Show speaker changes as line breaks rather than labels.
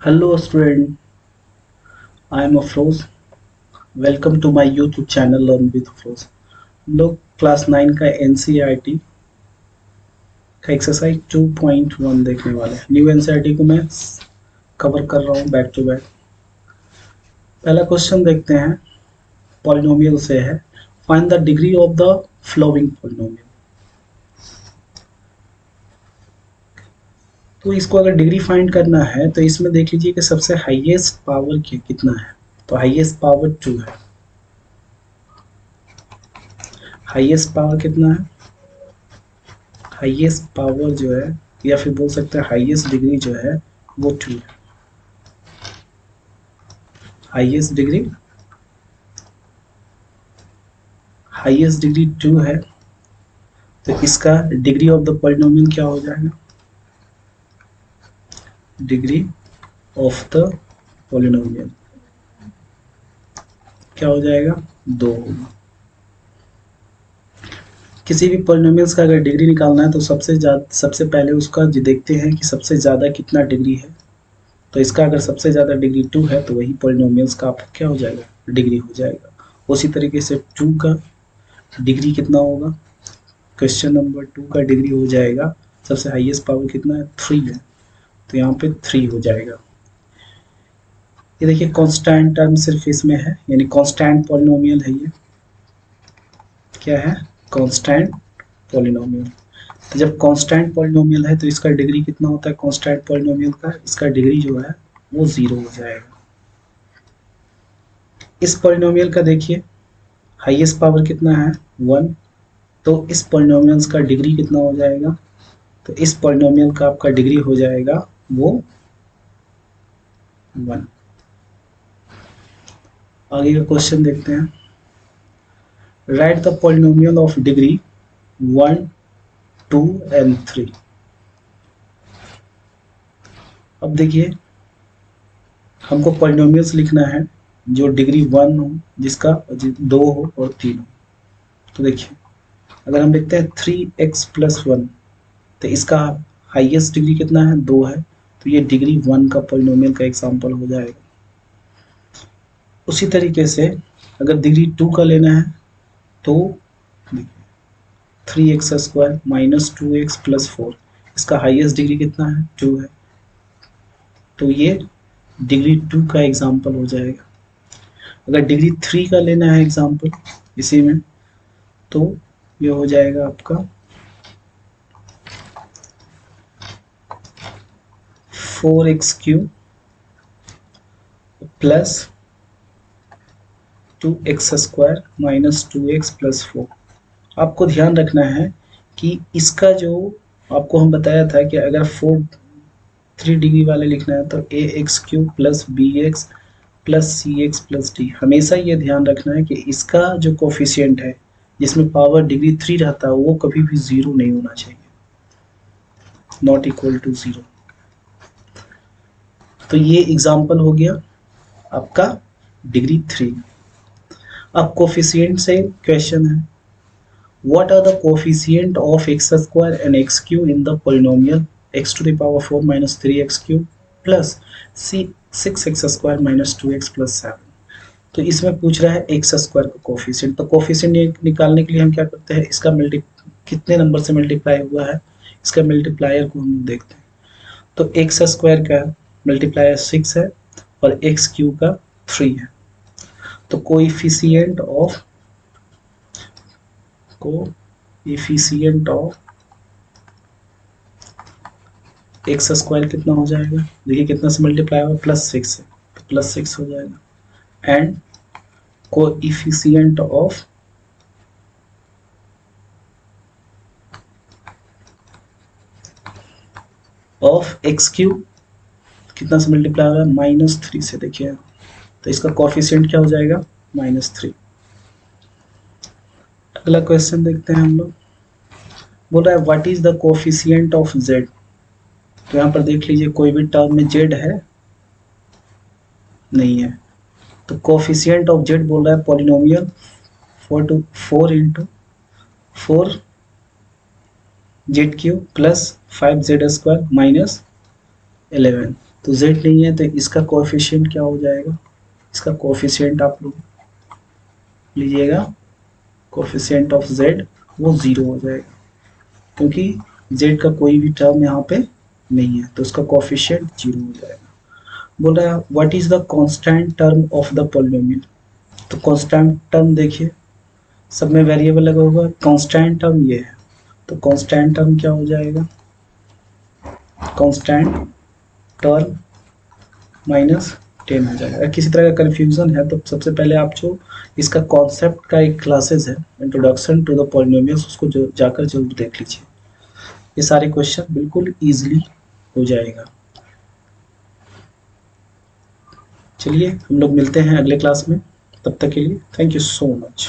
Hello student, I am Afroz. Welcome to my YouTube channel Learn with Afroz. हम लोग class 9 का NCERT का exercise 2.1 देखने वाले हैं। न्यू NCERT को मैं कवर कर रहा हूँ बैक टू बैक। पहला क्वेश्चन देखते हैं, पॉलिनोमियल से है। Find the degree of the flowing polynomial. तो इसको अगर डिग्री फाइंड करना है तो इसमें देख लीजिए कि सबसे हाईएस्ट पावर कितना है। तो हाईएस्ट पावर 2 है। हाईएस्ट पावर कितना है? हाईएस्ट पावर जो है या फिर बोल सकते हैं हाईएस्ट डिग्री जो है वो 2 है। हाईएस्ट डिग्री 2 है। तो इसका डिग्री ऑफ द पॉलिनोमियल क्या हो जाएगा? डिग्री ऑफ द पॉलिनोमियल क्या हो जाएगा? 2 होगा। किसी भी पॉलिनोमियल्स का अगर डिग्री निकालना है तो सबसे पहले उसका जो देखते हैं कि सबसे ज़्यादा कितना डिग्री है। तो इसका अगर सबसे ज़्यादा डिग्री 2 है तो वही पॉलिनोमियल्स का आपका क्या हो जाएगा? डिग्री हो जाएगा। उसी तरीके से 2 का डिग्री कितना होगा? क्वेश्चन नंबर 2 का डिग्री हो जाएगा, सबसे हाईएस्ट पावर कितना है? 3 है। तो यहाँ पे 3 हो जाएगा। ये देखिए कांस्टेंट टर्म सिर्फ इसमें है, यानी कांस्टेंट पॉलिनोमियल है। ये क्या है? Constant polynomial. तो जब कांस्टेंट पॉलिनोमियल है तो इसका डिग्री कितना होता है? कांस्टेंट पॉलिनोमियल का इसका डिग्री जो है वो 0 हो जाएगा। इस पॉलिनोमियल का देखिए हाईएस्ट पावर कितना है? 1। तो इस पॉलिनोमियल्स का डिग्री कितना हो जाएगा? तो इस पॉलिनोमियल का आपका डिग्री हो जाएगा वो 1। आगे का क्वेश्चन देखते हैं। Right the polynomial of degree 1, 2 and 3। अब देखिए हमको पॉलिनोमियल्स लिखना है जो डिग्री 1 हो, जिसका 2 हो और 3 हो। तो देखिए अगर हम लिखते हैं 3x + 1 तो इसका हाईएस्ट डिग्री कितना है? 2 है। तो ये डिग्री 1 का पॉलिनोमियल का एग्जांपल हो जाएगा। उसी तरीके से अगर डिग्री 2 का लेना है तो 3x² - 2x + 4, इसका हाईएस्ट डिग्री कितना है? 2 है। तो ये डिग्री 2 का एग्जांपल हो जाएगा। अगर डिग्री 3 का लेना है एग्जांपल इसी में तो ये हो जाएगा आपका 4x³ + 2x² - 2x + 4। आपको ध्यान रखना है कि इसका जो आपको हम बताया था कि अगर 3 डिग्री वाले लिखना है तो ax³ + bx + cx + d। हमेशा ये ध्यान रखना है कि इसका जो कोफिशिएंट है जिसमें पावर डिग्री 3 रहता है वो कभी भी 0 नहीं होना चाहिए, नॉट इक्वल टू 0। तो ये एग्जाम्पल हो गया आपका डिग्री 3। अब कोफिशिएंट से क्वेश्चन है, what are the coefficient of x² and x³ in the polynomial x⁴ - 3x³ plus 6x² - 2x + 7। तो इसमें पूछ रहा है x² का कोफिशिएंट। तो कोफिशिएंट निकालने के लिए हम क्या करते हैं, इसका कितने नंबर से मल्टीप्लाई हुआ है इसका मल्टीप्लायर को हम देखते हैं। तो x² का मल्टीप्लायर 6 है और x³ का 3 है। तो कोएफिशिएंट ऑफ x² कितना हो जाएगा? देखिए कितना से मल्टीप्लाई होगा? +6 से, तो +6 हो जाएगा। एंड कोएफिशिएंट ऑफ x³ कितना से मल्टीप्लाई होगा? -3 से। देखिए तो इसका कोएफिशिएंट क्या हो जाएगा? -3। अगला क्वेश्चन देखते हैं हम लोग। बोल रहा है what is the coefficient of z। तो यहाँ पर देख लीजिए कोई भी टर्म में z है? नहीं है। तो कोएफिशिएंट ऑफ z बोल रहा है पॉलिनोमियल 4 × 4 z³ + 5z² - 11। तो z नहीं है तो इसका कोएफिशिएंट क्या हो जाएगा, इसका कोएफिशिएंट आप लोग लीजिएगा, कोएफिशिएंट ऑफ z वो 0 हो जाएगा, क्योंकि z का कोई भी टर्म यहाँ पे नहीं है तो उसका कोएफिशिएंट 0 हो जाएगा। बोल रहा है what is the constant term of the polynomial. तो कांस्टेंट टर्म देखिए, सब में वेरिएबल लगा होगा, कांस्टेंट टर्म ये है, तो कांस्टेंट टर्म क्या हो जाएगा, कांस्टेंट टर्म माइनस 10 हो जाएगा। अगर किसी तरह का कन्फ्यूजन है तो सबसे पहले आप जो इसका कॉन्सेप्ट का एक क्लासेस है इंट्रोडक्शन टू द पॉलिनोमियल्स, उसको जो जाकर जरूर देख लीजिए, ये सारे क्वेश्चन बिल्कुल इजीली हो जाएगा। चलिए हम लोग मिलते हैं अगले क्लास में, तब तक के लिए थैंक यू सो मच।